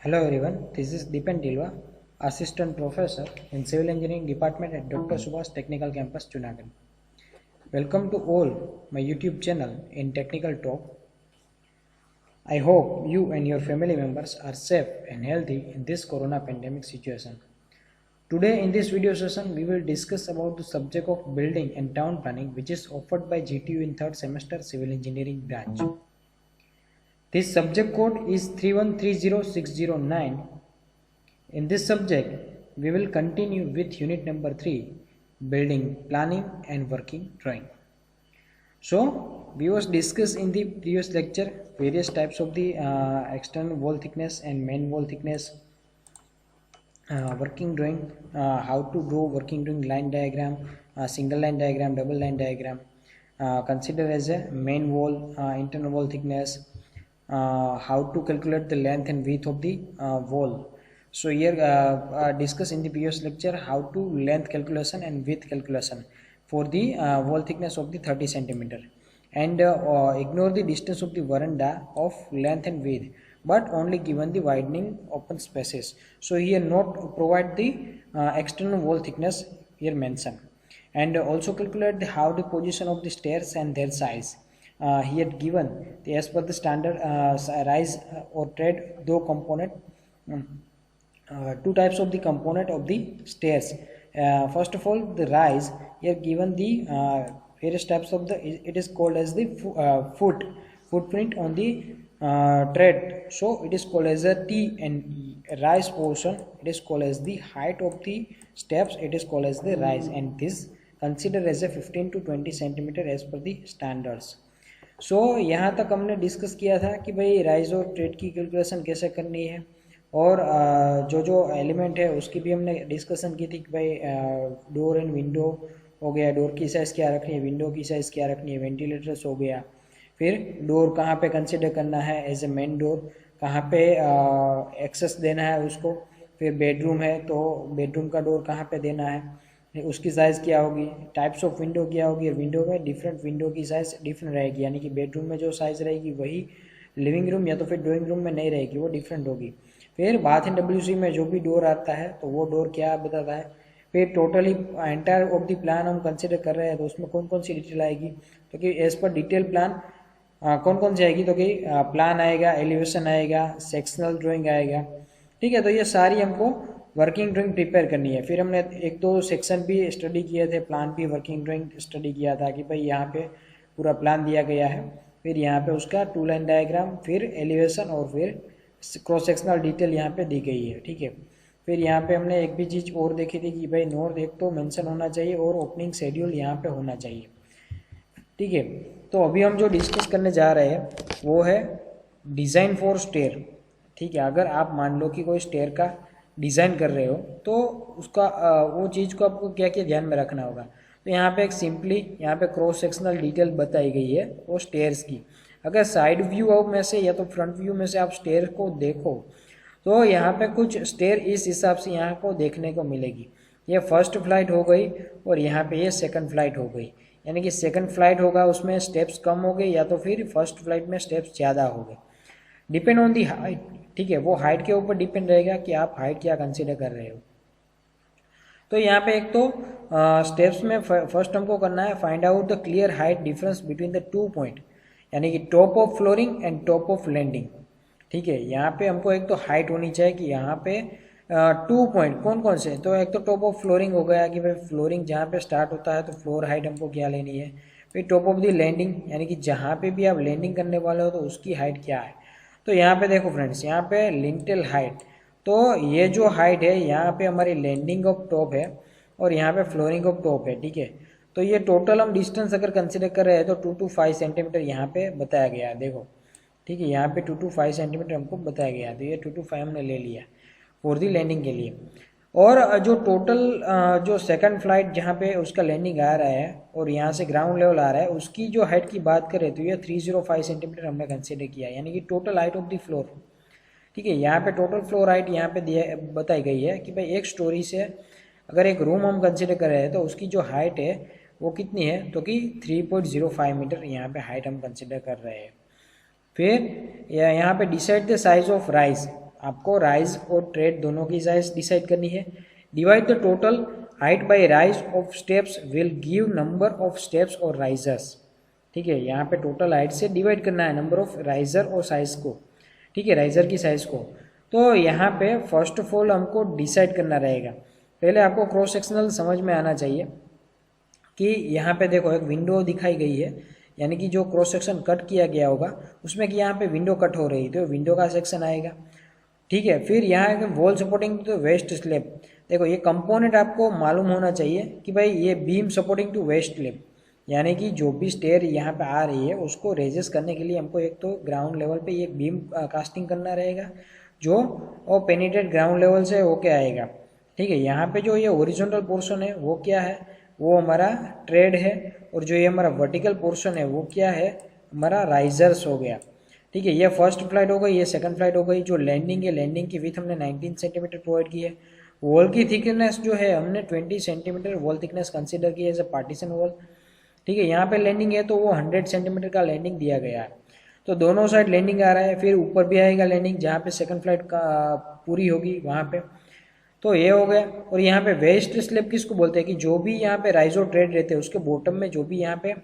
Hello everyone, this is Deepan Dilwa, Assistant Professor in Civil Engineering Department at Dr. Subhash Technical Campus, Junagadh. Welcome to all my YouTube channel in Technical Talk. I hope you and your family members are safe and healthy in this corona pandemic situation. Today in this video session, we will discuss about the subject of building and town planning, which is offered by GTU in 3rd semester Civil Engineering branch. This subject code is 3130609. In this subject, we will continue with unit number 3, building, planning and working drawing. So, we was discussed in the previous lecture various types of the external wall thickness and main wall thickness, working drawing, how to draw working drawing line diagram, single line diagram, double line diagram, consider as a main wall, internal wall thickness, how to calculate the length and width of the wall. So here discuss in the previous lecture how to length calculation and width calculation for the wall thickness of the 30 centimeter, and ignore the distance of the veranda of length and width, but only given the widening open spaces. So here not provide the external wall thickness here mentioned, and also calculate how the position of the stairs and their size. Here given as per the standard rise or tread door component, two types of the component of the stairs. First of all, the rise, here given the various types of the, it is called as the footprint on the tread, so it is called as a T, and rise portion it is called as the height of the steps, it is called as the rise, and this considered as a 15 to 20 centimeter as per the standards. सो यहाँ तक हमने discuss किया था कि भाई rise और trade की calculation कैसे करनी है, और जो एलिमेंट है उसकी भी हमने डिस्कशन की थी कि भाई डोर एंड विंडो हो गया, डोर की साइज़ क्या रखनी है, विंडो की साइज़ क्या रखनी है, वेंटिलेटर्स हो गया, फिर डोर कहाँ पे कंसिडर करना है एज ए मेन डोर, कहाँ पे एक्सेस देना है उसको, फिर बेडरूम है तो बेडरूम का डोर कहाँ पे देना है, उसकी साइज़ क्या होगी, टाइप्स ऑफ विंडो क्या होगी, विंडो में डिफरेंट विंडो की साइज़ डिफरेंट रहेगी, यानी कि बेडरूम में जो साइज़ रहेगी वही लिविंग रूम या तो फिर ड्राइंग रूम में नहीं रहेगी, वो डिफरेंट होगी। फिर बाथ एंड WC में जो भी डोर आता है तो वो डोर क्या बताता है। फिर totally entire of the plan हम कंसिडर कर रहे हैं तो उसमें कौन कौन सी डिटेल आएगी, तो कि एज पर डिटेल प्लान कौन कौन सी आएगी, तो कि प्लान आएगा, एलिवेशन आएगा, सेक्शनल ड्राइंग आएगा, ठीक है। तो ये सारी हमको वर्किंग ड्राइंग प्रिपेयर करनी है। फिर हमने एक दो सेक्शन भी स्टडी किए थे, प्लान भी वर्किंग ड्राइंग स्टडी किया था कि भाई यहाँ पे पूरा प्लान दिया गया है, फिर यहाँ पे उसका 2 लाइन डायग्राम, फिर एलिवेशन और फिर क्रॉस सेक्शनल डिटेल यहाँ पे दी गई है, ठीक है। फिर यहाँ पे हमने एक भी चीज़ और देखी थी कि भाई नोट एक तो मेंशन होना चाहिए और ओपनिंग शेड्यूल यहाँ पे होना चाहिए, ठीक है। तो अभी हम जो डिस्कस करने जा रहे हैं वो है डिज़ाइन फॉर स्टेयर, ठीक है। अगर आप मान लो कि कोई स्टेयर का डिज़ाइन कर रहे हो तो उसका वो चीज़ को आपको क्या क्या ध्यान में रखना होगा। तो यहाँ पे एक सिंपली यहाँ पे क्रॉस सेक्शनल डिटेल बताई गई है वो स्टेयर्स की। अगर साइड व्यू में से या तो फ्रंट व्यू में से आप स्टेयर को देखो तो यहाँ पे कुछ स्टेयर इस हिसाब से यहाँ को देखने को मिलेगी। ये फर्स्ट फ्लाइट हो गई और यहाँ पे ये सेकंड फ्लाइट हो गई, यानी कि सेकंड फ्लाइट होगा उसमें स्टेप्स कम हो गए या तो फिर फर्स्ट फ्लाइट में स्टेप्स ज़्यादा हो गए, डिपेंड ऑन दी हाइट, ठीक है। वो हाइट के ऊपर डिपेंड रहेगा कि आप हाइट क्या कंसीडर कर रहे हो। तो यहाँ पे एक तो स्टेप्स में फर्स्ट हमको करना है find out the clear height difference between the 2 point, यानी कि top of flooring and top of landing, ठीक है। यहाँ पे हमको एक तो हाइट होनी चाहिए कि यहाँ पे 2 पॉइंट कौन कौन से, तो एक तो टॉप ऑफ फ्लोरिंग हो गया कि भाई फ्लोरिंग जहाँ पे स्टार्ट होता है तो फ्लोर हाइट हमको क्या लेनी है। फिर टॉप ऑफ द लैंडिंग, यानी कि जहाँ पे भी आप लैंडिंग करने वाले हो तो उसकी हाइट क्या है। तो यहाँ पे देखो फ्रेंड्स, यहाँ पे लिंटेल हाइट, तो ये जो हाइट है यहाँ पे हमारी लैंडिंग ऑफ टॉप है और यहाँ पे फ्लोरिंग ऑफ टॉप है, ठीक है। तो ये टोटल हम डिस्टेंस अगर कंसिडर कर रहे हैं तो 2 to 5 सेंटीमीटर यहाँ पे बताया गया है, देखो, ठीक है। यहाँ पे 2 to 5 सेंटीमीटर हमको बताया गया है, तो ये 2 to 5 हमने ले लिया फॉर दी लैंडिंग के लिए। और जो टोटल जो सेकंड फ्लाइट जहाँ पे उसका लैंडिंग आ रहा है और यहाँ से ग्राउंड लेवल आ रहा है उसकी जो हाइट की बात करें तो ये 305 सेंटीमीटर हमने कंसिडर किया, यानी कि total height of the floor, ठीक है। यहाँ पे टोटल फ्लोर हाइट यहाँ पे दिया बताई गई है कि भाई एक स्टोरी से अगर एक रूम हम कंसिडर कर रहे हैं तो उसकी जो हाइट है वो कितनी है, तो कि 3.05 मीटर यहाँ पे हाइट हम कंसिडर कर रहे हैं। फिर यहाँ पे decide the size of rise, आपको राइज और ट्रेड दोनों की साइज डिसाइड करनी है। Divide the total height bye rise of steps will give number of steps और राइजर्स। ठीक है, यहाँ पे टोटल हाइट से डिवाइड करना है नंबर ऑफ राइजर और साइज को। ठीक है, राइजर की साइज को। तो यहाँ पे फर्स्ट ऑफ ऑल हमको डिसाइड करना रहेगा। पहले आपको क्रॉस सेक्शनल समझ में आना चाहिए कि यहाँ पे देखो एक विंडो दिखाई गई है, यानी कि जो क्रॉस सेक्शन कट किया गया होगा उसमें कि यहाँ पे विंडो कट हो रही है तो विंडो का सेक्शन आएगा। ठीक है, फिर यहाँ wall supporting to waist slab. देखो ये कंपोनेंट आपको मालूम होना चाहिए कि भाई ये beam supporting to waist slab, यानी कि जो भी स्टेयर यहाँ पे आ रही है उसको रेजिस्ट करने के लिए हमको एक तो ग्राउंड लेवल पे एक बीम कास्टिंग करना रहेगा जो और पेनिट्रेट ग्राउंड लेवल से होके आएगा। ठीक है, यहाँ पे जो ये ओरिजिनल पोर्शन है वो क्या है, वो हमारा ट्रेड है, और जो ये हमारा वर्टिकल पोर्शन है वो क्या है, हमारा राइजर्स हो गया। ठीक है, ये फर्स्ट फ्लाइट हो गई, ये सेकंड फ्लाइट हो गई। जो लैंडिंग है, लैंडिंग की विथ हमने 19 सेंटीमीटर प्रोवाइड की है। वॉल की थिकनेस जो है हमने 20 सेंटीमीटर वॉल थिकनेस कंसिडर की है एज ए पार्टीशन वॉल। ठीक है, यहाँ पे लैंडिंग है तो वो 100 सेंटीमीटर का लैंडिंग दिया गया है, तो दोनों साइड लैंडिंग आ रहा है। फिर ऊपर भी आएगा लैंडिंग जहाँ पे सेकंड फ्लाइट का पूरी होगी वहाँ पे। तो ये हो गया। और यहाँ पे वेस्ट स्लैब किसको बोलते हैं कि जो भी यहाँ पे राइजो ट्रेड रहते हैं उसके बॉटम में जो भी यहाँ पे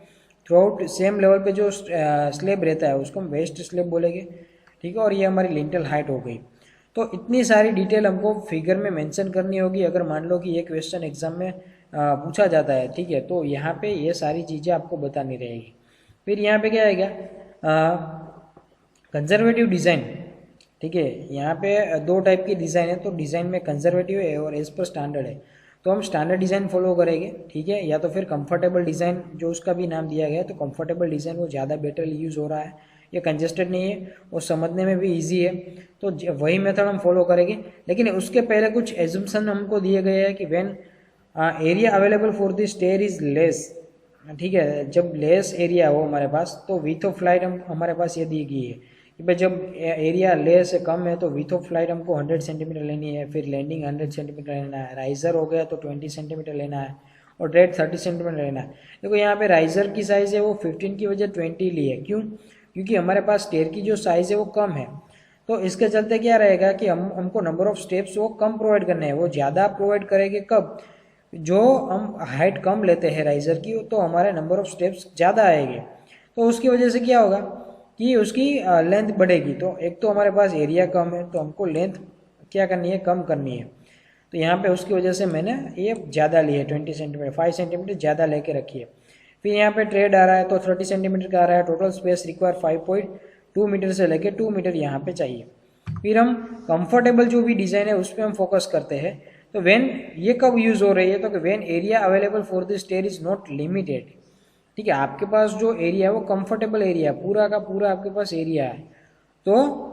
थ्रू आउट सेम लेवल पे जो स्लैब रहता है उसको हम वेस्ट स्लैब बोलेंगे। ठीक है, और ये हमारी लिंटल हाइट हो गई। तो इतनी सारी डिटेल हमको फिगर में मेंशन करनी होगी अगर मान लो कि ये क्वेश्चन एग्जाम में पूछा जाता है। ठीक है, तो यहाँ पे ये सारी चीज़ें आपको बतानी रहेगी। फिर यहाँ पे क्या आएगा, कंजर्वेटिव डिज़ाइन। ठीक है, यहाँ पे दो टाइप की डिज़ाइन है, तो डिज़ाइन में कंजर्वेटिव है और एज पर स्टैंडर्ड है। तो हम स्टैंडर्ड डिज़ाइन फॉलो करेंगे। ठीक है, या तो फिर कंफर्टेबल डिज़ाइन जो उसका भी नाम दिया गया है, तो कंफर्टेबल डिज़ाइन वो ज़्यादा बेटर यूज़ हो रहा है, ये कंजेस्टेड नहीं है और समझने में भी ईजी है, तो वही मेथड हम फॉलो करेंगे। लेकिन उसके पहले कुछ एजम्पशन हमको दिए गए हैं कि when area available for the stair is less. ठीक है, जब लेस एरिया हो हमारे पास तो विथ ऑफ फ्लाइट हमारे पास ये दी गई है कि भाई जब एरिया लेस से कम है तो विथ ऑफ फ्लाइट हमको 100 सेंटीमीटर लेनी है, फिर लैंडिंग 100 सेंटीमीटर लेना है, राइजर हो गया तो 20 सेंटीमीटर लेना है और ट्रेड 30 सेंटीमीटर लेना है। देखो यहाँ पे राइजर की साइज़ है वो 15 की वजह 20 ली है, क्यों, क्योंकि हमारे पास स्टेयर की जो साइज़ है वो कम है। तो इसके चलते क्या रहेगा कि हमको नंबर ऑफ स्टेप्स वो कम प्रोवाइड करने हैं। वो ज़्यादा प्रोवाइड करेंगे कब, जो हम हाइट कम लेते हैं राइजर की तो हमारे नंबर ऑफ स्टेप्स ज़्यादा आएंगे। तो उसकी वजह से क्या होगा कि उसकी लेंथ बढ़ेगी। तो एक तो हमारे पास एरिया कम है तो हमको लेंथ क्या करनी है, कम करनी है। तो यहाँ पे उसकी वजह से मैंने ये ज़्यादा ली है, 20 सेंटीमीटर 5 सेंटीमीटर ज़्यादा लेके रखी है। फिर यहाँ पे ट्रेड आ रहा है तो 30 सेंटीमीटर का आ रहा है। टोटल स्पेस रिक्वायर 5.2 मीटर से लेके 2 मीटर यहाँ पे चाहिए। फिर हम कंफर्टेबल जो भी डिज़ाइन है उस पर हम फोकस करते हैं। तो व्हेन ये कब यूज़ हो रही है, तो when area available for the stair is not limited. ठीक है, आपके पास जो एरिया है वो कंफर्टेबल एरिया है, पूरा का पूरा आपके पास एरिया है, तो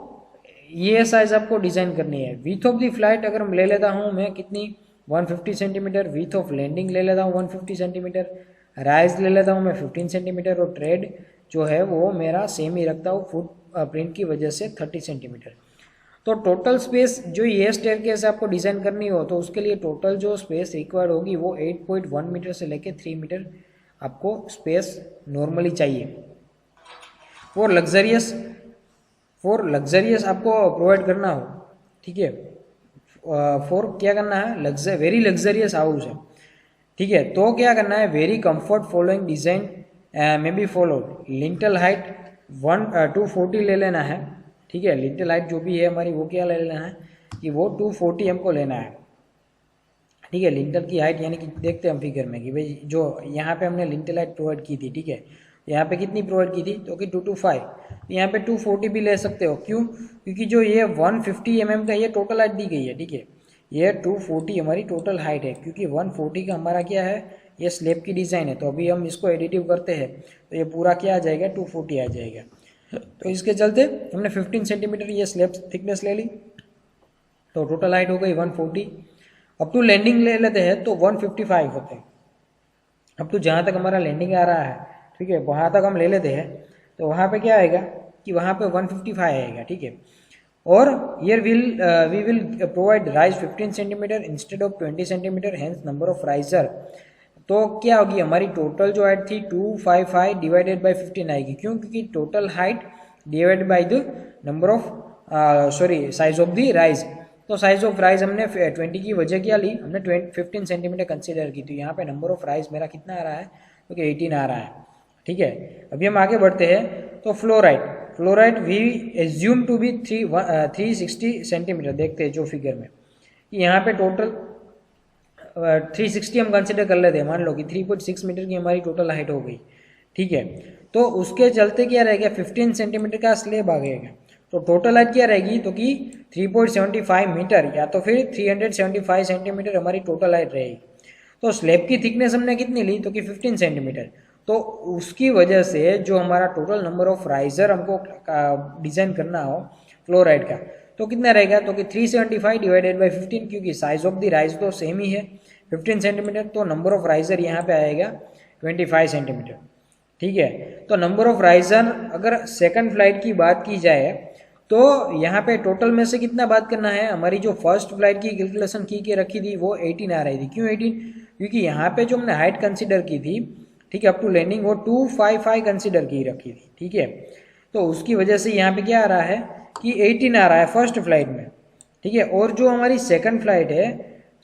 ये साइज आपको डिज़ाइन करनी है। विथ ऑफ द फ्लाइट अगर मैं ले लेता हूँ मैं कितनी 150 सेंटीमीटर, विथ ऑफ लैंडिंग ले लेता हूँ 150 सेंटीमीटर, राइज ले लेता हूँ मैं 15 सेंटीमीटर और ट्रेड जो है वो मेरा सेम ही रखता हूँ फुट प्रिंट की वजह से 30 सेंटीमीटर। तो टोटल स्पेस जो ये स्टेयरकेस आपको डिज़ाइन करनी हो तो उसके लिए टोटल जो स्पेस रिक्वायर्ड होगी वो 8.1 मीटर से लेके 3 मीटर आपको स्पेस नॉर्मली चाहिए। फॉर लग्जरियस आपको प्रोवाइड करना हो। ठीक है, फॉर क्या करना है, वेरी लग्जरियस हाउस है। ठीक है, तो क्या करना है, वेरी कंफर्ट फॉलोइंग डिजाइन में बी फॉलोड। लिंटल हाइट 240 ले लेना है। ठीक है, लिंटल हाइट जो भी है हमारी वो क्या ले लेना है कि वो 240 हमको लेना है। ठीक है, लिंटल की हाइट यानी कि देखते हैं हम फिगर में कि भाई जो यहाँ पे हमने लिंटल हाइट प्रोवाइड की थी, ठीक है, यहाँ पे कितनी प्रोवाइड की थी, तो कि 225, यहाँ पे 240 भी ले सकते हो। क्यों, क्योंकि जो ये 150 mm का ये टोटल हाइट दी गई है। ठीक है, ये 240 हमारी टोटल हाइट है, क्योंकि 140 का हमारा क्या है, ये स्लैब की डिज़ाइन है। तो अभी हम इसको एडिटिव करते हैं तो ये पूरा क्या आ जाएगा, 240 आ जाएगा। तो इसके चलते हमने 15 सेंटीमीटर ये स्लैब थिकनेस ले ली, तो टोटल हाइट हो गई 140। अब टू लैंडिंग ले लेते हैं तो 155 होते हैं। अब तो जहाँ तक हमारा लैंडिंग आ रहा है, ठीक है, वहाँ तक हम ले लेते हैं, तो वहाँ पे क्या आएगा कि वहाँ पे 155 आएगा। ठीक है, और we will provide rise 15 centimetre instead of 20 centimetre, hence number of riser. तो क्या होगी, हमारी टोटल जो हाइट थी 255 डिवाइडेड बाई 15 आएगी। क्यों, क्योंकि total height divided by the number of size of the rise. तो साइज ऑफ राइज हमने 20 की वजह क्या ली, हमने 15 सेंटीमीटर कंसीडर की। तो यहाँ पे नंबर ऑफ राइज मेरा कितना आ रहा है, क्योंकि 18 आ रहा है। ठीक है, अभी हम आगे बढ़ते हैं। तो fluoride we assume to be 360 centimetre. देखते हैं जो फिगर में, यहाँ पे टोटल 360 हम कंसिडर कर लेते हैं। मान लो कि 3.6 मीटर की हमारी टोटल हाइट हो गई। ठीक है, तो उसके चलते क्या रहेगा, 15 सेंटीमीटर का स्लैब आ गएगा। तो टोटल हाइट क्या रहेगी, तो कि 3.75 मीटर या तो फिर 375 सेंटीमीटर हमारी टोटल हाइट रहेगी। तो स्लैब की थिकनेस हमने कितनी ली, तो कि 15 सेंटीमीटर। तो उसकी वजह से जो हमारा टोटल नंबर ऑफ राइजर हमको डिजाइन करना हो फ्लोराइड का, तो कितना रहेगा, तो कि 375 डिवाइडेड बाई 15, क्योंकि साइज ऑफ द राइज तो सेम ही है 15 सेंटीमीटर। तो नंबर ऑफ राइजर यहाँ पे आएगा 25 सेंटीमीटर। ठीक है, तो नंबर ऑफ राइजर अगर सेकंड फ्लाइट की बात की जाए तो यहाँ पे टोटल में से कितना बात करना है, हमारी जो फर्स्ट फ्लाइट की कैलकुलेशन की के रखी थी वो 18 आ रही थी। क्यों 18, क्योंकि यहाँ पे जो हमने हाइट कंसिडर की थी, ठीक है, अप टू लैंडिंग, वो 255 कंसिडर की रखी थी। ठीक है, तो उसकी वजह से यहाँ पे क्या आ रहा है कि 18 आ रहा है फर्स्ट फ्लाइट में। ठीक है, और जो हमारी सेकंड फ्लाइट है,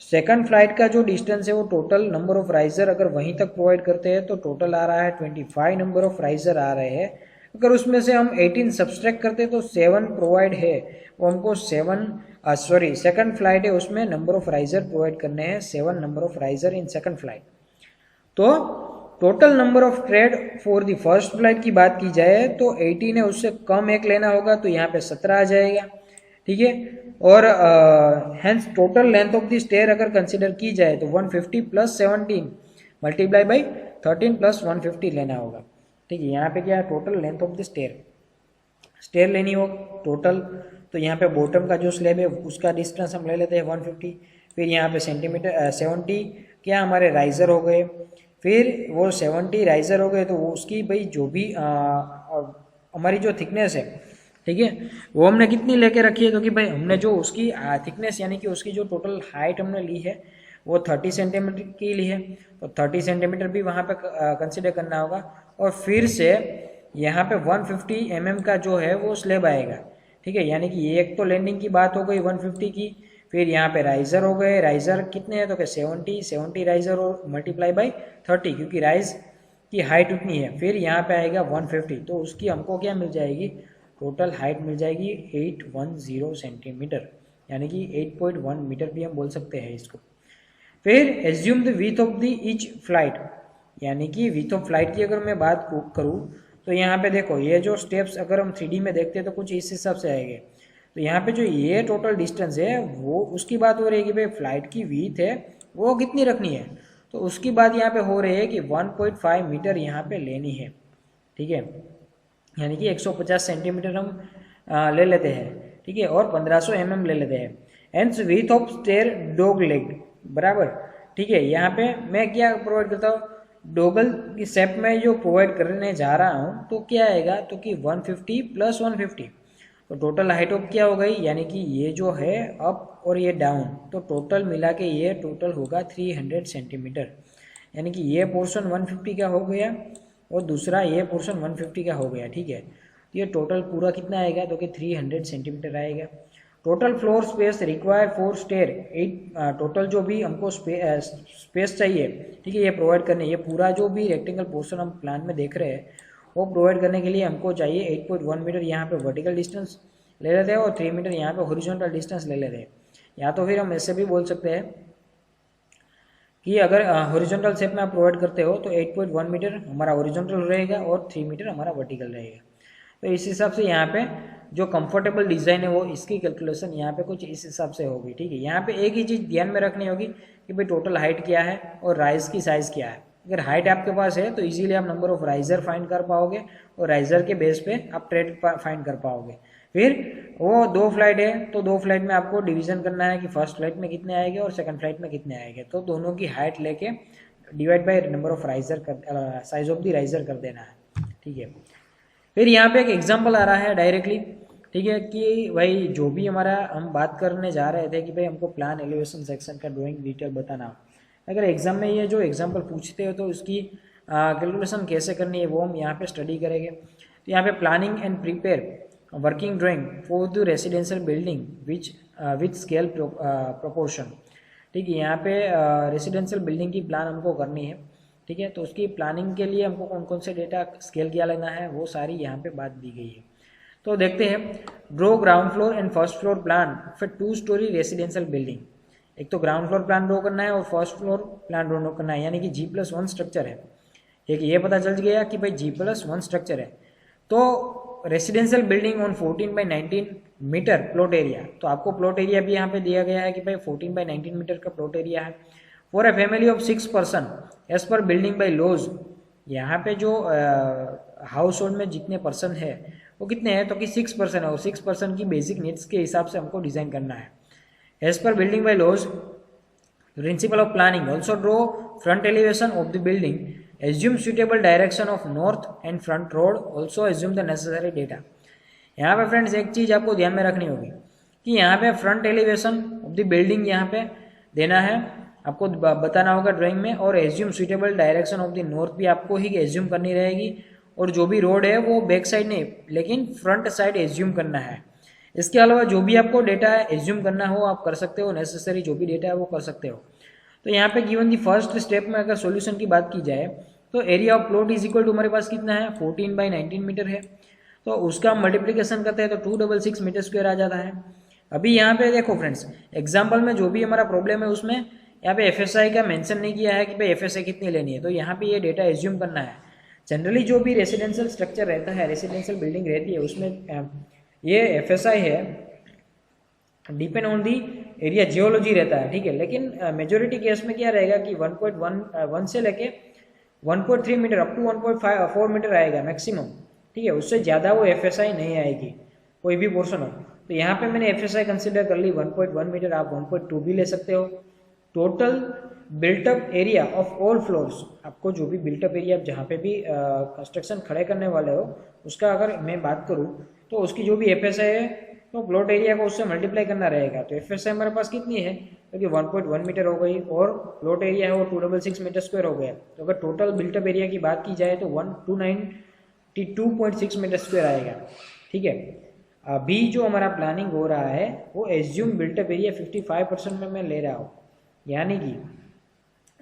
सेकंड फ्लाइट का जो डिस्टेंस है वो टोटल नंबर ऑफ राइजर अगर वहीं तक प्रोवाइड करते हैं तो टोटल आ रहा है 25 नंबर ऑफ राइजर आ रहे हैं। अगर उसमें से हम 18 सब्सट्रैक्ट करते हैं तो 7 प्रोवाइड है, वो हमको सेकंड फ्लाइट है उसमें नंबर ऑफ राइजर प्रोवाइड करने हैं, 7 number of riser in second flight. तो total number of tread for the first flight की बात की जाए तो 18 है, उससे कम एक लेना होगा, तो यहाँ पे 17 आ जाएगा। ठीक है, और hence total length of the stair अगर कंसिडर की जाए तो 150 प्लस 17 मल्टीप्लाई बाई 13 प्लस 150 लेना होगा। ठीक है, यहाँ पे क्या है, total length of the stair लेनी हो टोटल। तो यहाँ पे बॉटम का जो स्लैब है उसका डिस्टेंस हम ले लेते हैं 150, फिर यहाँ पे सेंटीमीटर 70 क्या हमारे राइजर हो गए, फिर वो 70 राइजर हो गए, तो वो उसकी भाई जो भी हमारी जो थिकनेस है, ठीक है, वो हमने कितनी लेके रखी है, तो कि भाई हमने जो उसकी थिकनेस यानी कि उसकी जो टोटल हाइट हमने ली है वो 30 सेंटीमीटर की ली है। तो 30 सेंटीमीटर भी वहाँ पे कंसिडर करना होगा। और फिर से यहाँ पे 150 का जो है वो स्लैब आएगा। ठीक है, यानी कि एक तो लैंडिंग की बात हो गई 150 की, फिर यहाँ पे राइजर हो गए, राइजर कितने हैं, तो क्या 70 राइजर और मल्टीप्लाई बाई 30, क्योंकि राइज की हाइट उतनी है। फिर यहाँ पे आएगा 150, तो उसकी हमको क्या मिल जाएगी, टोटल हाइट मिल जाएगी 810 सेंटीमीटर, यानी कि 8.1 मीटर भी हम बोल सकते हैं इसको। फिर assume the width of the each flight, यानी कि विथ ऑफ फ्लाइट की अगर मैं बात करूँ तो यहाँ पे देखो ये जो स्टेप्स अगर हम 3D में देखते हैं तो कुछ इस हिसाब से आएंगे। तो यहाँ पे जो ये टोटल डिस्टेंस है वो उसकी बात हो रही है कि भाई फ्लाइट की विथ है वो कितनी रखनी है, तो उसकी बात यहाँ पे हो रही है कि 1.5 मीटर यहाँ पे लेनी है। ठीक है, यानी कि 150 सेंटीमीटर हम ले लेते हैं। ठीक है, और 1500 mm ले लेते हैं। Hence width of stair dog leg बराबर। ठीक है, यहाँ पे मैं क्या प्रोवाइड करता हूँ, डोगल की शेप में जो प्रोवाइड करने जा रहा हूँ तो क्या आएगा, तो कि 150 प्लस 150, तो टोटल हाइट ऑफ क्या हो गई, यानी कि ये जो है अप और ये डाउन, तो टोटल मिला के ये टोटल होगा 300 सेंटीमीटर, यानी कि ये पोर्शन 150 का हो गया और दूसरा ये पोर्शन 150 का हो गया। ठीक है, तो ये टोटल पूरा कितना आएगा, तो कि 300 सेंटीमीटर आएगा। Total floor space require for stair 8, total जो भी हमको स्पेस चाहिए, ठीक है, ये प्रोवाइड करने, ये पूरा जो भी रेक्टेंगल पोर्शन हम प्लान में देख रहे हैं वो प्रोवाइड करने के लिए हमको चाहिए 8.1 मीटर यहाँ पे वर्टिकल डिस्टेंस ले लेते हैं और 3 मीटर यहाँ पे हॉरिजॉन्टल डिस्टेंस ले लेते हैं। या तो फिर हम ऐसे भी बोल सकते हैं कि अगर हॉरिजॉन्टल शेप में आप प्रोवाइड करते हो तो 8.1 मीटर हमारा हॉरिजॉन्टल रहेगा और 3 मीटर हमारा वर्टिकल रहेगा। तो इस हिसाब से यहाँ पे जो कंफर्टेबल डिज़ाइन है वो इसकी कैलकुलेशन यहाँ पे कुछ इस हिसाब से होगी। ठीक है, यहाँ पे एक ही चीज़ ध्यान में रखनी होगी कि भाई टोटल हाइट क्या है और राइज की साइज़ क्या है। अगर हाइट आपके पास है तो इजीली आप नंबर ऑफ राइजर फाइंड कर पाओगे और राइजर के बेस पे आप ट्रेड फाइंड कर पाओगे। फिर वो 2 फ्लाइट है तो 2 फ्लाइट में आपको डिवीजन करना है कि फर्स्ट फ्लाइट में कितने आएंगे और सेकंड फ्लाइट में कितने आएंगे, तो दोनों की हाइट लेके divide by number of riser कर साइज ऑफ द राइजर कर देना है। ठीक है, फिर यहाँ पे एक एग्जांपल आ रहा है डायरेक्टली, ठीक है, कि भाई जो भी हमारा हम बात करने जा रहे थे कि भाई हमको प्लान एलिवेशन सेक्शन का ड्राइंग डिटेल बताना, अगर एग्जाम में ये जो एग्जांपल पूछते हो तो उसकी कैलकुलेशन कैसे करनी है वो हम यहाँ पे स्टडी करेंगे। तो यहाँ पे planning and prepare working drawing for the residential building with scale proportion. ठीक है, यहाँ पे रेसिडेंशियल बिल्डिंग की प्लान हमको करनी है। ठीक है, तो उसकी प्लानिंग के लिए हमको कौन कौन से डेटा स्केल किया लेना है वो सारी यहाँ पे बात दी गई है। तो देखते हैं, draw ground floor and first floor plan for 2 storey residential building. एक तो ग्राउंड फ्लोर प्लान ड्रो करना है और फर्स्ट फ्लोर प्लान ड्रो करना है, यानी कि G+1 स्ट्रक्चर है। एक ये पता चल गया कि भाई G+1 स्ट्रक्चर है। तो residential building on 14/19 metre plot area, तो आपको प्लॉट एरिया भी यहाँ पे दिया गया है कि भाई 14/19 मीटर का प्लॉट एरिया है for a family of 6 person as per building bye laws. यहाँ पे जो हाउस होल्ड में जितने पर्सन है वो कितने हैं, तो कि 6 पर्सन है, और 6 पर्सन की बेसिक नीड्स के हिसाब से हमको डिजाइन करना है as per building bye laws. Principle of planning also draw front elevation of the building, assume suitable direction of north and front road, also assume the necessary data। यहाँ पे friends एक चीज़ आपको ध्यान में रखनी होगी कि यहाँ पे front elevation of the building यहाँ पे देना है, आपको बताना होगा ड्राइंग में, और assume suitable direction of the north भी आपको ही एज्यूम करनी रहेगी, और जो भी रोड है वो बैक साइड नहीं लेकिन फ्रंट साइड एज्यूम करना है। इसके अलावा जो भी आपको डेटा एज्यूम करना हो आप कर सकते हो, नेसेसरी जो भी डेटा है वो कर सकते हो। तो यहाँ पे गिवन दी फर्स्ट स्टेप में अगर सॉल्यूशन की बात की जाए तो area of plot is equal to हमारे पास कितना है 14/19 मीटर है, तो उसका मल्टीप्लिकेशन करते हैं तो 266 मीटर स्क्वायर आ जाता है। अभी यहाँ पे देखो फ्रेंड्स, एग्जाम्पल में जो भी हमारा प्रॉब्लम है उसमें यहाँ पे FSI का मेंशन नहीं किया है कि भाई FSI कितनी लेनी है, तो यहाँ पे ये डेटा एज्यूम करना है। जनरली जो भी रेसिडेंशियल स्ट्रक्चर रहता है, रेसिडेंशियल बिल्डिंग रहती है, उसमें ये FSI है depend on the area geology रहता है। ठीक है, लेकिन मेजोरिटी केस में क्या रहेगा कि 1.1 से लेके 1.3 मीटर अप टू 1.4 मीटर आएगा मैक्सिमम। ठीक है, उससे ज़्यादा वो FSI नहीं आएगी कोई भी पोर्शन हो। तो यहाँ पे मैंने FSI कंसिडर कर ली 1.1 मीटर, आप 1.2 भी ले सकते हो। Total built up area of all floors, आपको जो भी बिल्टअप एरिया जहाँ पे भी कंस्ट्रक्शन खड़े करने वाले हो उसका अगर मैं बात करूँ तो उसकी जो भी FSI है तो प्लॉट एरिया को उससे मल्टीप्लाई करना रहेगा। तो FSI हमारे पास कितनी है, क्योंकि 1.1 मीटर हो गई और प्लॉट एरिया है वो 266 मीटर स्क्वायर हो गया। तो अगर टोटल बिल्टअप एरिया की बात की जाए तो 292.6 मीटर स्क्वायर आएगा। ठीक है, अभी जो हमारा प्लानिंग हो रहा है वो एज्यूम बिल्टअप एरिया 55% में मैं ले रहा हूँ, यानी कि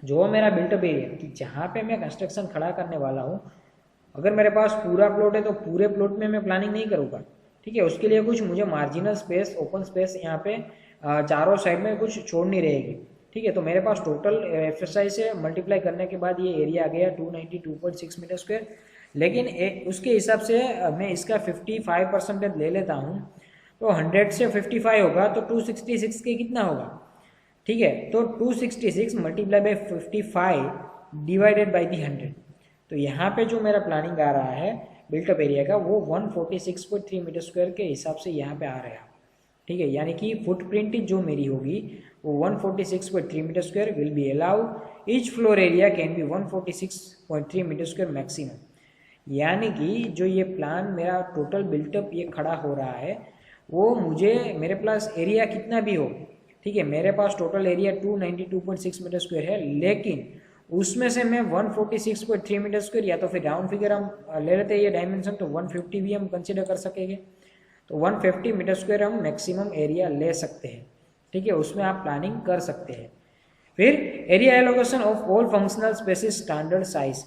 जो मेरा बिल्टअप एरिया कि जहाँ पे मैं कंस्ट्रक्शन खड़ा करने वाला हूँ, अगर मेरे पास पूरा प्लॉट है तो पूरे प्लॉट में मैं प्लानिंग नहीं करूँगा। ठीक है, उसके लिए कुछ मुझे मार्जिनल स्पेस, ओपन स्पेस यहाँ पे चारों साइड में कुछ छोड़नी रहेगी। ठीक है, तो मेरे पास टोटल FSI से मल्टीप्लाई करने के बाद ये एरिया आ गया 292.6 मीटर स्क्वायर, लेकिन उसके हिसाब से मैं इसका 55% ले लेता हूँ, तो 100 से 55 होगा तो 266 के कितना होगा। ठीक है, तो 266 multiply by 55 divided by the 100, तो यहाँ पे जो मेरा प्लानिंग आ रहा है बिल्टअप एरिया का वो 146.3 मीटर स्क्वायर के हिसाब से यहाँ पे आ रहा है। ठीक है, यानी कि फुटप्रिंट जो मेरी होगी वो 146.3 metre square will be allow, each floor area can be 146.3 metre square maximum. यानी कि जो ये प्लान मेरा टोटल बिल्टअप ये खड़ा हो रहा है वो मुझे मेरे पास एरिया कितना भी हो, ठीक है, मेरे पास टोटल एरिया 292.6 मीटर स्क्वायर है, लेकिन उसमें से मैं 146.3 मीटर स्क्वायर, या तो फिर राउंड फिगर हम ले लेते हैं ये डायमेंशन तो 150 भी हम कंसिडर कर सकेंगे, तो 150 मीटर स्क्वायर हम मैक्सिमम एरिया ले सकते हैं। ठीक है, उसमें आप प्लानिंग कर सकते हैं। फिर area allocation of all functional spaces standard size.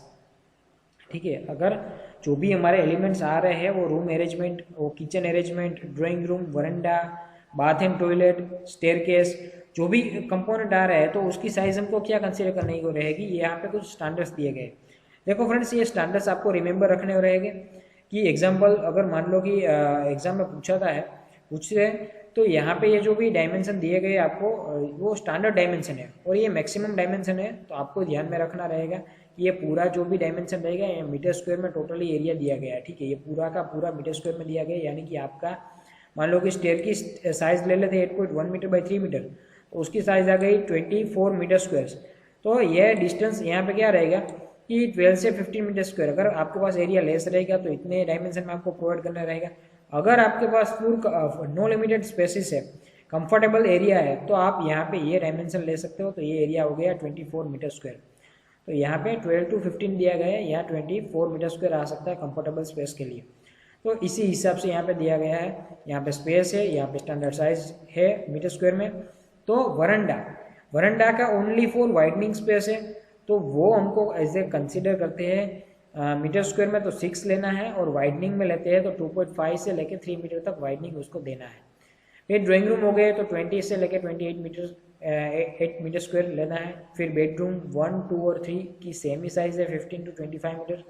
ठीक है, अगर जो भी हमारे एलिमेंट्स आ रहे हैं वो रूम अरेंजमेंट, वो kitchen arrangement, drawing room, veranda, bath and toilet, staircase, जो भी कंपोनेंट आ रहा है तो उसकी साइज हमको क्या कंसीडर करने को रहेगी, ये यहाँ पे कुछ स्टैंडर्ड्स दिए गए। देखो फ्रेंड्स, ये स्टैंडर्ड्स आपको रिमेंबर रखने को रहेंगे कि एग्जांपल अगर मान लो कि एग्जाम में पूछ रहे तो यहाँ पे ये जो भी डायमेंशन दिए गए आपको वो स्टैंडर्ड डायमेंशन है और ये मैक्सिमम डायमेंशन है, तो आपको ध्यान में रखना रहेगा कि ये पूरा जो भी डायमेंशन रहेगा ये मीटर स्क्वायर में टोटली एरिया दिया गया है। ठीक है, ये पूरा का पूरा मीटर स्क्वायर में दिया गया, यानी कि आपका मान लो कि स्टेयर की साइज ले लेते 8.1 मीटर बाई 3 मीटर, तो उसकी साइज आ गई 24 मीटर स्क्वायर। तो यह डिस्टेंस यहाँ पे क्या रहेगा कि 12 से 15 मीटर स्क्वायर। अगर आपके पास एरिया लेस रहेगा तो इतने डायमेंशन में आपको प्रोवाइड करना रहेगा। अगर आपके पास फुल नो लिमिटेड स्पेसिस है, कंफर्टेबल एरिया है, तो आप यहाँ पे ये डायमेंशन ले सकते हो। तो ये एरिया हो गया 24 मीटर स्क्वायर। तो यहाँ पे 12 to 15 दिया गया है, यहाँ 24 मीटर स्क्वायर आ सकता है कंफर्टेबल स्पेस के लिए। तो इसी हिसाब से यहाँ पे दिया गया है, यहाँ पे स्पेस है, यहाँ पे स्टैंडर्ड साइज है मीटर स्क्वायर में। तो वरंडा का ओनली फॉर वाइडनिंग स्पेस है, तो वो हमको एज ए कंसिडर करते हैं मीटर स्क्वायर में, तो 6 लेना है, और वाइडनिंग में लेते हैं तो 2.5 से लेके 3 मीटर तक वाइडनिंग उसको देना है। फिर ड्राइंग रूम हो गए तो 20 से लेके 28 मीटर 8 मीटर स्क्वायर लेना है। फिर बेडरूम 1, 2 और 3 की सेम ही साइज है 15 to 25 मीटर।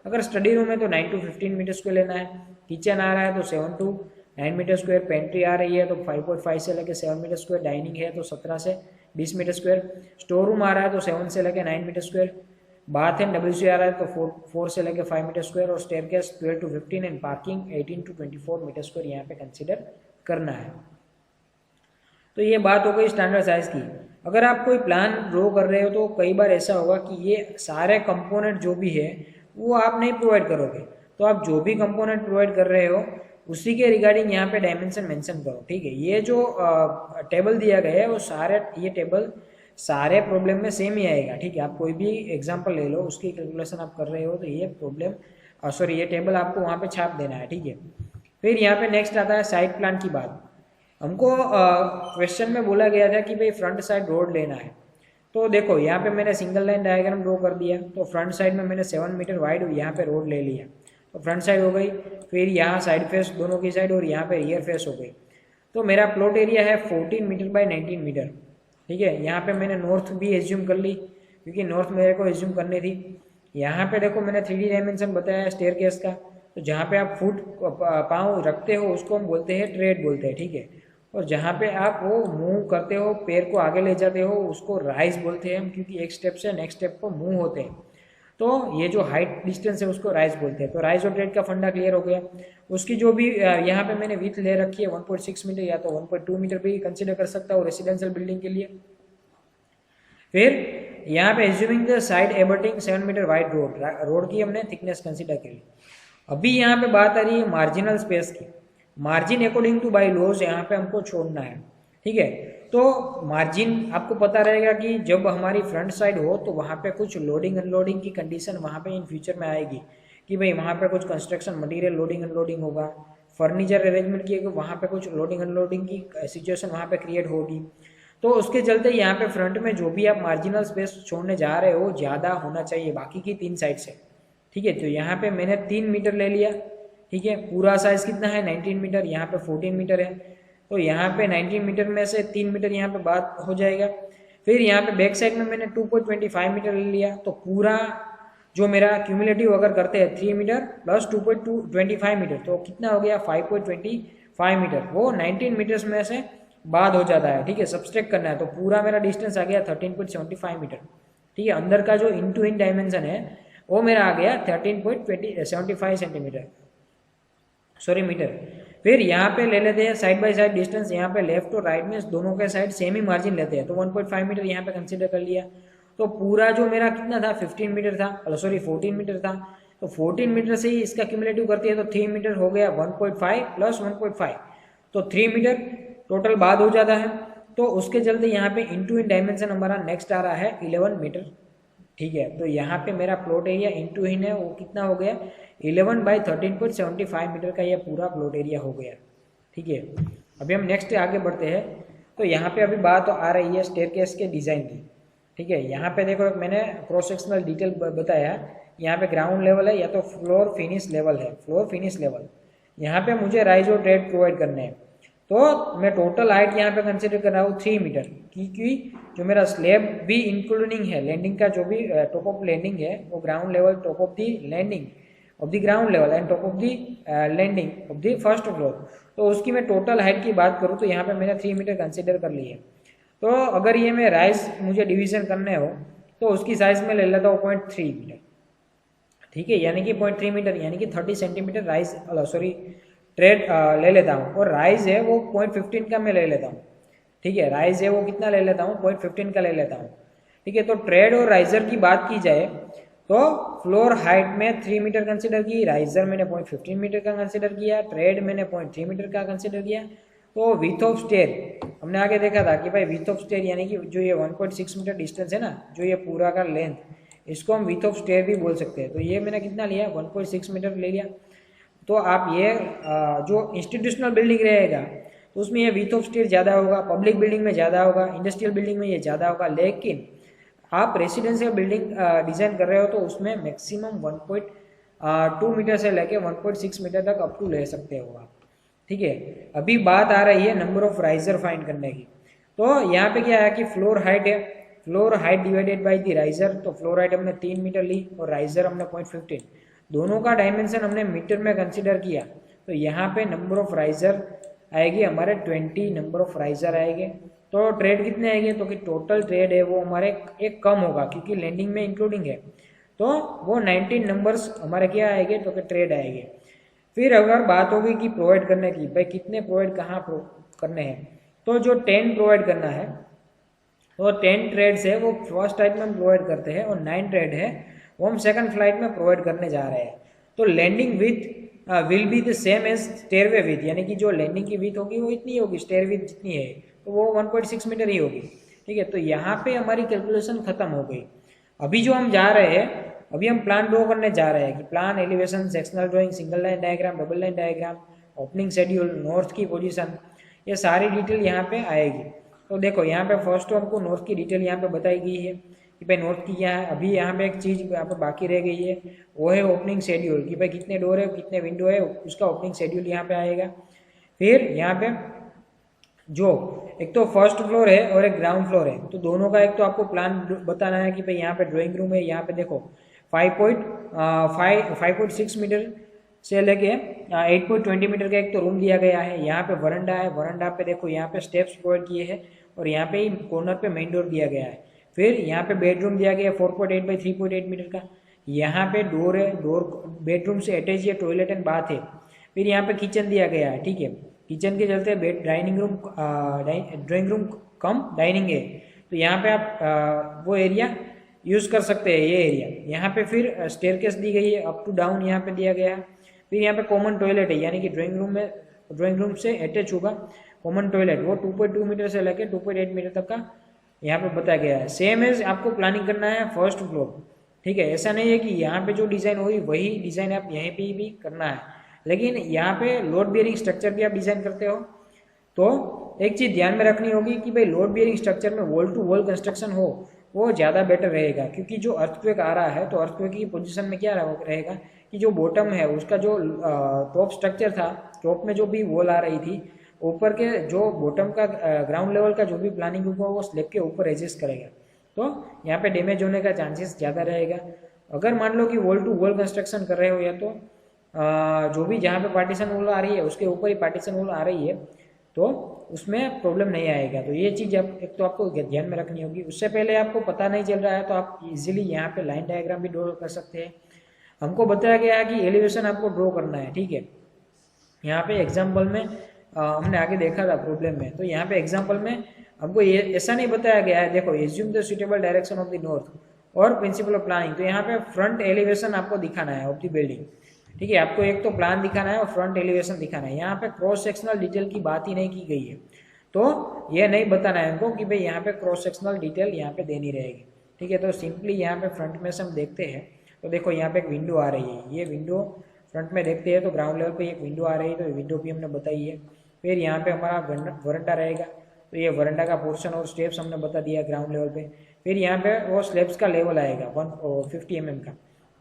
अगर स्टडी रूम है तो 9 to 15 मीटर स्क्वायर लेना है। किचन आ रहा है तो 7 to 9 मीटर स्क्वायर। पेंट्री आ रही है तो 5.5 से लेके 7 मीटर स्क्वायर। डाइनिंग है तो 17 से 20 मीटर स्क्वायर। स्टोर रूम आ रहा है तो 7 से लेके 9 metre square. Bath and WC आ रहा है तो 4 से लेके 5 मीटर स्क्वायर, और staircase 12 to 15 and parking 18 to 24 metre square यहाँ पे कंसिडर करना है। तो ये बात हो गई स्टैंडर्ड साइज की। अगर आप कोई प्लान ड्रॉ कर रहे हो तो कई बार ऐसा होगा कि ये सारे कंपोनेंट जो भी है वो आप नहीं प्रोवाइड करोगे, तो आप जो भी कंपोनेंट प्रोवाइड कर रहे हो उसी के रिगार्डिंग यहाँ पे डायमेंशन मेंशन करो, ठीक है। ये जो टेबल दिया गया है वो ये टेबल सारे प्रॉब्लम में सेम ही आएगा, ठीक है। आप कोई भी एग्जांपल ले लो, उसकी कैलकुलेशन आप कर रहे हो तो ये टेबल आपको वहाँ पे छाप देना है, ठीक है। फिर यहाँ पे नेक्स्ट आता है साइड प्लान की बात। हमको क्वेश्चन में बोला गया था कि भाई फ्रंट साइड रोड लेना है, तो देखो यहाँ पे मैंने सिंगल लाइन डायग्राम ड्रॉ कर दिया। तो फ्रंट साइड में मैंने 7 मीटर वाइड यहाँ पे रोड ले लिया, तो फ्रंट साइड हो गई। फिर यहाँ साइड फेस दोनों की साइड, और यहाँ पे रियर फेस हो गई। तो मेरा प्लॉट एरिया है 14 मीटर बाय 19 मीटर, ठीक है। यहाँ पे मैंने नॉर्थ भी एज्यूम कर ली, क्योंकि नॉर्थ मेरे को एज्यूम करनी थी। यहाँ पे देखो मैंने 3D डायमेंशन बताया है स्टेयरकेस का, तो जहाँ पे आप फुट पाँव रखते हो उसको हम बोलते हैं ट्रेड बोलते हैं, ठीक है। और जहाँ पे आप वो मूव करते हो, पैर को आगे ले जाते हो, उसको राइज बोलते हैं हम, क्योंकि एक स्टेप से नेक्स्ट स्टेप को मूव होते हैं। तो ये जो हाइट डिस्टेंस है उसको राइज बोलते हैं। तो राइज और ट्रेड का फंडा क्लियर हो गया। उसकी जो भी यहाँ पे मैंने विड्थ ले रखी है 1.6 मीटर या तो 1.2 मीटर भी कंसिडर कर सकता हूँ रेसिडेंशियल बिल्डिंग के लिए। फिर यहाँ पे assuming the side abutting 7 metre wide road की हमने थिकनेस कंसिडर करी। अभी यहाँ पे बात आ रही है मार्जिनल स्पेस की। Margin according to bye laws यहाँ पे हमको छोड़ना है, ठीक है। तो मार्जिन आपको पता रहेगा कि जब हमारी फ्रंट साइड हो तो वहाँ पे कुछ लोडिंग अनलोडिंग की कंडीशन वहाँ पे इन फ्यूचर में आएगी कि भाई वहाँ पे कुछ कंस्ट्रक्शन मटेरियल लोडिंग अनलोडिंग होगा, फर्नीचर अरेंजमेंट की वहाँ पे कुछ लोडिंग अनलोडिंग की सिचुएशन वहाँ पे क्रिएट होगी। तो उसके चलते यहाँ पे फ्रंट में जो भी आप मार्जिनल स्पेस छोड़ने जा रहे हो ज़्यादा होना चाहिए बाकी की 3 साइड से, ठीक है। तो यहाँ पे मैंने 3 मीटर ले लिया, ठीक है। पूरा साइज कितना है 19 मीटर, यहाँ पे 14 मीटर है, तो यहाँ पे 19 मीटर में से 3 मीटर यहाँ पे बात हो जाएगा। फिर यहाँ पे बैक साइड में मैंने 2.25 मीटर ले लिया, तो पूरा जो मेरा क्यूमुलेटिव अगर करते हैं 3 मीटर प्लस 2.25 मीटर, तो कितना हो गया 5.25 मीटर। वो 19 मीटर्स में से बाद हो जाता है, ठीक है, सब्सट्रैक्ट करना है। तो पूरा मेरा डिस्टेंस आ गया 13.75 मीटर, ठीक है। अंदर का जो इन टू इन डायमेंशन है वो मेरा आ गया 13.75 सेंटीमीटर, सॉरी मीटर। फिर यहाँ पे ले लेते हैं साइड बाय साइड डिस्टेंस। यहाँ पे लेफ्ट और राइट में दोनों के साइड सेम ही मार्जिन लेते हैं, तो 1.5 मीटर यहाँ पे कंसिडर कर लिया। तो पूरा जो मेरा कितना था 15 मीटर था, 14 मीटर था। तो 14 मीटर से ही इसका क्यूमुलेटिव करती है तो 3 मीटर हो गया 1.5 प्लस 1.5, तो 3 मीटर टोटल बाद हो जाता है। तो उसके चलते यहाँ पे इंटू इन डायमेंशन हमारा नेक्स्ट आ रहा है 11 मीटर, ठीक है। तो यहाँ पे मेरा प्लॉट एरिया इंटू इन है वो कितना हो गया 11 बाई 13.75 मीटर का यह पूरा प्लॉट एरिया हो गया, ठीक है। अभी हम नेक्स्ट आगे बढ़ते हैं। तो यहाँ पे अभी बात आ रही है स्टेयरकेस के डिज़ाइन की, ठीक है। यहाँ पे देखो मैंने क्रॉस सेक्शनल डिटेल बताया। यहाँ पे ग्राउंड लेवल है या तो फ्लोर फिनिश लेवल है, फ्लोर फिनिश लेवल। यहाँ पे मुझे राइज और ट्रेड प्रोवाइड करने हैं, तो मैं टोटल हाइट यहाँ पे कंसिडर कर रहा हूँ 3 मीटर, क्योंकि जो मेरा स्लैब भी इंक्लूडिंग है लैंडिंग का, जो भी टॉप ऑफ लैंडिंग है वो ground level top of the landing of the ground level and top of the landing of the first floor. तो उसकी मैं टोटल हाइट की बात करूँ तो यहाँ पे मैंने 3 मीटर कंसिडर कर ली है। तो अगर ये मैं राइज मुझे डिवीजन करने हो तो उसकी साइज में ले लेता हूँ 0.3 मीटर, ठीक है, यानी कि 0.3 मीटर यानी कि 30 सेंटीमीटर राइज ट्रेड ले लेता हूँ। और राइज है वो 0.15 का मैं ले लेता हूँ, ठीक है। राइज है वो कितना ले लेता हूँ 0.15 का ले लेता हूँ, ठीक है। तो ट्रेड और राइजर की बात की जाए तो फ्लोर हाइट में 3 मीटर कंसिडर की, राइजर मैंने 0.15 मीटर का कंसिडर किया, ट्रेड मैंने 0.3 मीटर का कंसिडर किया। तो विथ ऑफ स्टेयर हमने आगे देखा था कि भाई विथ ऑफ स्टेयर यानी कि जो ये 1.6 मीटर डिस्टेंस है ना, जो ये पूरा का लेंथ, इसको हम विथ ऑफ स्टेयर भी बोल सकते हैं। तो ये मैंने कितना लिया 1.6 मीटर ले लिया। तो आप ये जो इंस्टीट्यूशनल बिल्डिंग रहेगा तो उसमें ये विथ ऑफ स्टेयर ज़्यादा होगा, पब्लिक बिल्डिंग में ज़्यादा होगा, इंडस्ट्रियल बिल्डिंग में ये ज़्यादा होगा। लेकिन आप रेसिडेंशियल बिल्डिंग डिज़ाइन कर रहे हो तो उसमें मैक्सिमम 1.2 मीटर से लेके 1.6 मीटर तक अप टू ले सकते हो आप, ठीक है। अभी बात आ रही है नंबर ऑफ राइजर फाइंड करने की। तो यहाँ पे क्या है कि फ्लोर हाइट है, floor height divided by the riser. तो फ्लोर हाइट हमने 3 मीटर ली और राइजर हमने 0.15, दोनों का डायमेंशन हमने मीटर में कंसिडर किया। तो यहाँ पे नंबर ऑफ राइजर आएगी हमारे 20 नंबर ऑफ राइजर आएंगे। तो ट्रेड कितने आएंगे, तो कि टोटल ट्रेड है वो हमारे एक कम होगा क्योंकि लैंडिंग में इंक्लूडिंग है, तो वो 19 नंबर्स हमारे क्या आएंगे, तो कि ट्रेड आएंगे। फिर अगर बात होगी कि प्रोवाइड करने की, भाई कितने प्रोवाइड कहाँ करने हैं, तो जो 10 प्रोवाइड करना है तो 10 ट्रेड्स है वो फर्स्ट फ्लाइट में हम प्रोवाइड करते हैं और 9 ट्रेड है वो हम सेकंड फ्लाइट में प्रोवाइड करने जा रहे हैं। तो landing width will be the same as stairway width, यानी कि जो लैंडिंग की विथ होगी वो इतनी होगी, स्टेयर विथ जितनी है तो वो 1.6 मीटर ही होगी, ठीक है। तो यहाँ पे हमारी कैलकुलेशन खत्म हो गई। अभी जो हम जा रहे हैं, अभी हम प्लान ड्रॉ करने जा रहे हैं कि plan, elevation, sectional drawing, single line diagram, double line diagram, opening schedule, north की पोजीशन, ये सारी डिटेल यहाँ पे आएगी। तो देखो यहाँ पे फर्स्ट तो हमको नॉर्थ की डिटेल यहाँ पे बताई गई है कि भाई नॉर्थ की क्या है। अभी यहाँ पे एक चीज़ यहाँ पे बाकी रह गई है, वो है ओपनिंग शेड्यूल कि भाई कितने डोर है, कितने विंडो है, उसका ओपनिंग शेड्यूल यहाँ पे आएगा। फिर यहाँ पे जो एक तो फर्स्ट फ्लोर है और एक ग्राउंड फ्लोर है, तो दोनों का एक तो आपको प्लान बताना है कि भाई यहाँ पे ड्राइंग रूम है, यहाँ पे देखो 5.6 मीटर से लेके 8.20 मीटर का एक तो रूम दिया गया है। यहाँ पे वरंडा है, वरंडा पे देखो यहाँ पे स्टेप्स प्रोवाइड किए हैं और यहाँ पे कॉर्नर पे मेन डोर दिया गया है। फिर यहाँ पे बेडरूम दिया गया है 4.8 बाई 3.8 मीटर का। यहाँ पे डोर है, डोर बेडरूम से अटैच है, टॉयलेट एंड बाथ है। फिर यहाँ पे किचन दिया गया है, ठीक है। किचन के चलते bed dining room drawing room cum dining है, तो यहाँ पे आप वो एरिया यूज़ कर सकते हैं, ये एरिया। यहाँ पे फिर स्टेयरकेस दी गई है, अप टू डाउन यहाँ पे दिया गया है। फिर यहाँ पे कॉमन टॉयलेट है, यानी कि ड्राइंग रूम से अटैच होगा कॉमन टॉयलेट, वो 2.2 मीटर से लेकर 2.8 मीटर तक का यहाँ पे बताया गया है। सेम एज आपको प्लानिंग करना है फर्स्ट फ्लोर, ठीक है। ऐसा नहीं है कि यहाँ पे जो डिज़ाइन हुई वही डिज़ाइन आप यहीं पे भी करना है, लेकिन यहाँ पे लोड बियरिंग स्ट्रक्चर भी आप डिज़ाइन करते हो तो एक चीज़ ध्यान में रखनी होगी कि भाई लोड बियरिंग स्ट्रक्चर में वॉल टू वॉल कंस्ट्रक्शन हो, वो ज़्यादा बेटर रहेगा। क्योंकि जो अर्थक्वेक आ रहा है तो अर्थक्वेक की पोजीशन में क्या रहेगा कि जो बॉटम है उसका जो टॉप स्ट्रक्चर था, टॉप में जो भी वॉल आ रही थी, ऊपर के जो बॉटम का ग्राउंड लेवल का जो भी प्लानिंग होगा वो स्लैब के ऊपर एडजस्ट करेगा, तो यहाँ पे डैमेज होने का चांसेस ज़्यादा रहेगा। अगर मान लो कि वॉल टू वॉल कंस्ट्रक्शन कर रहे हो या तो जो भी जहाँ पे पार्टीशन वॉल आ रही है उसके ऊपर ही पार्टीशन वॉल आ रही है तो उसमें प्रॉब्लम नहीं आएगा। तो ये चीज़ आप एक तो आपको ध्यान में रखनी होगी। उससे पहले आपको पता नहीं चल रहा है तो आप इजीली यहाँ पे लाइन डायग्राम भी ड्रॉ कर सकते हैं। हमको बताया गया है कि एलिवेशन आपको ड्रॉ करना है, ठीक है। यहाँ पे एग्जाम्पल में हमने आगे देखा था प्रॉब्लम में, तो यहाँ पे एग्जाम्पल में हमको ये ऐसा नहीं बताया गया है। देखो assume the suitable direction of the north और प्रिंसिपल ऑफ प्लानिंग, तो यहाँ पे फ्रंट एलिवेशन आपको दिखाना है ऑफ द बिल्डिंग, ठीक है। आपको एक तो प्लान दिखाना है और फ्रंट एलिवेशन दिखाना है। यहाँ पे क्रॉस सेक्शनल डिटेल की बात ही नहीं की गई है, तो ये नहीं बताना है हमको कि भाई यहाँ पे क्रॉस सेक्शनल डिटेल यहाँ पे देनी रहेगी, ठीक है। तो सिंपली यहाँ पे फ्रंट में से हम देखते हैं तो देखो यहाँ पे एक विंडो आ रही है, ये विंडो फ्रंट में देखते हैं तो ग्राउंड लेवल पे एक विंडो आ रही है, तो विंडो भी हमने बताई है। फिर यहाँ पे हमारा वरंडा रहेगा, तो ये वरंडा का पोर्शन और स्टेप्स हमने बता दिया ग्राउंड लेवल पे। फिर यहाँ पे वो स्लेब्स का लेवल आएगा 150 mm का,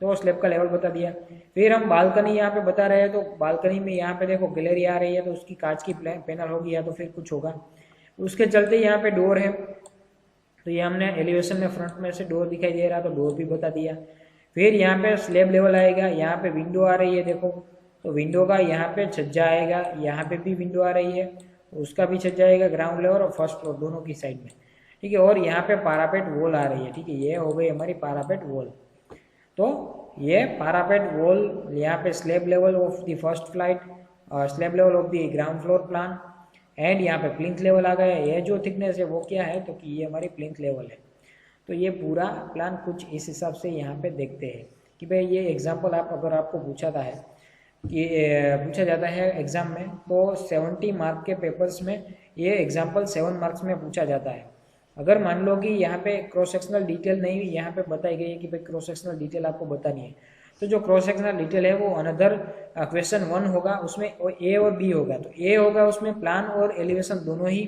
तो वो स्लेब का लेवल बता दिया। फिर हम बालकनी यहाँ पे बता रहे हैं, तो बालकनी में यहाँ पे देखो गैलरी आ रही है तो उसकी कांच की पैनल होगी या तो फिर कुछ होगा। उसके चलते यहाँ पे डोर है, तो ये हमने एलिवेशन में फ्रंट में से डोर दिखाई दे रहा तो डोर भी बता दिया। फिर यहाँ पे स्लेब लेवल आएगा, यहाँ पे विंडो आ रही है देखो, तो विंडो का यहाँ पे छज्जा आएगा, यहाँ पे भी विंडो आ रही है उसका भी छज्जा आएगा ग्राउंड लेवल और फर्स्ट फ्लोर दोनों की साइड में, ठीक है। और यहाँ पे पारापेट वॉल आ रही है, ठीक है। ये हो गई हमारी पारापेट वॉल। तो ये पारापेट वॉल यहाँ पे slab level of the first flight, slab level of the ground floor plan and यहाँ पे प्लिंथ लेवल आ गया। ये जो थिकनेस है वो क्या है, तो कि ये हमारी प्लिंथ लेवल है। तो ये पूरा प्लान कुछ इस हिसाब से यहाँ पे देखते हैं कि भाई ये एग्जाम्पल आप अगर आपको पूछा जाता है एग्ज़ाम में, तो 70 मार्क के पेपर्स में ये एग्जाम्पल 7 मार्क्स में पूछा जाता है। अगर मान लो कि यहाँ पे क्रॉस सेक्शनल डिटेल नहीं यहाँ पे बताई गई है कि भाई क्रॉस सेक्शनल डिटेल आपको बतानी है, तो जो क्रॉस सेक्शनल डिटेल है वो अनदर क्वेश्चन 1 होगा उसमें ए और बी होगा, तो ए होगा उसमें प्लान और एलिवेशन दोनों ही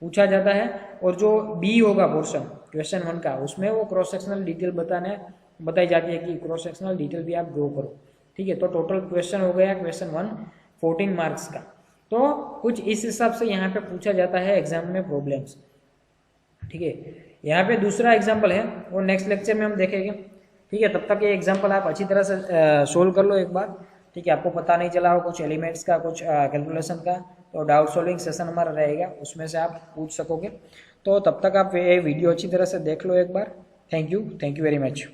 पूछा जाता है, और जो बी होगा पोर्शन क्वेश्चन 1 का उसमें वो क्रॉस सेक्शनल डिटेल बताई जाती है कि क्रॉस सेक्शनल डिटेल भी आप ड्रॉ करो। ठीक है, तो टोटल क्वेश्चन हो गया क्वेश्चन 1 14 मार्क्स का। तो कुछ इस हिसाब से यहाँ पे पूछा जाता है एग्जाम में प्रॉब्लम्स। ठीक है, यहाँ पे दूसरा एग्जाम्पल है वो नेक्स्ट लेक्चर में हम देखेंगे। ठीक है, तब तक ये एग्जाम्पल आप अच्छी तरह से सोल्व कर लो एक बार। ठीक है, आपको पता नहीं चला हो कुछ एलिमेंट्स का, कुछ कैलकुलेशन का, तो डाउट सॉल्विंग सेशन हमारा रहेगा, उसमें से आप पूछ सकोगे। तो तब तक आप ये वीडियो अच्छी तरह से देख लो एक बार। Thank you very much.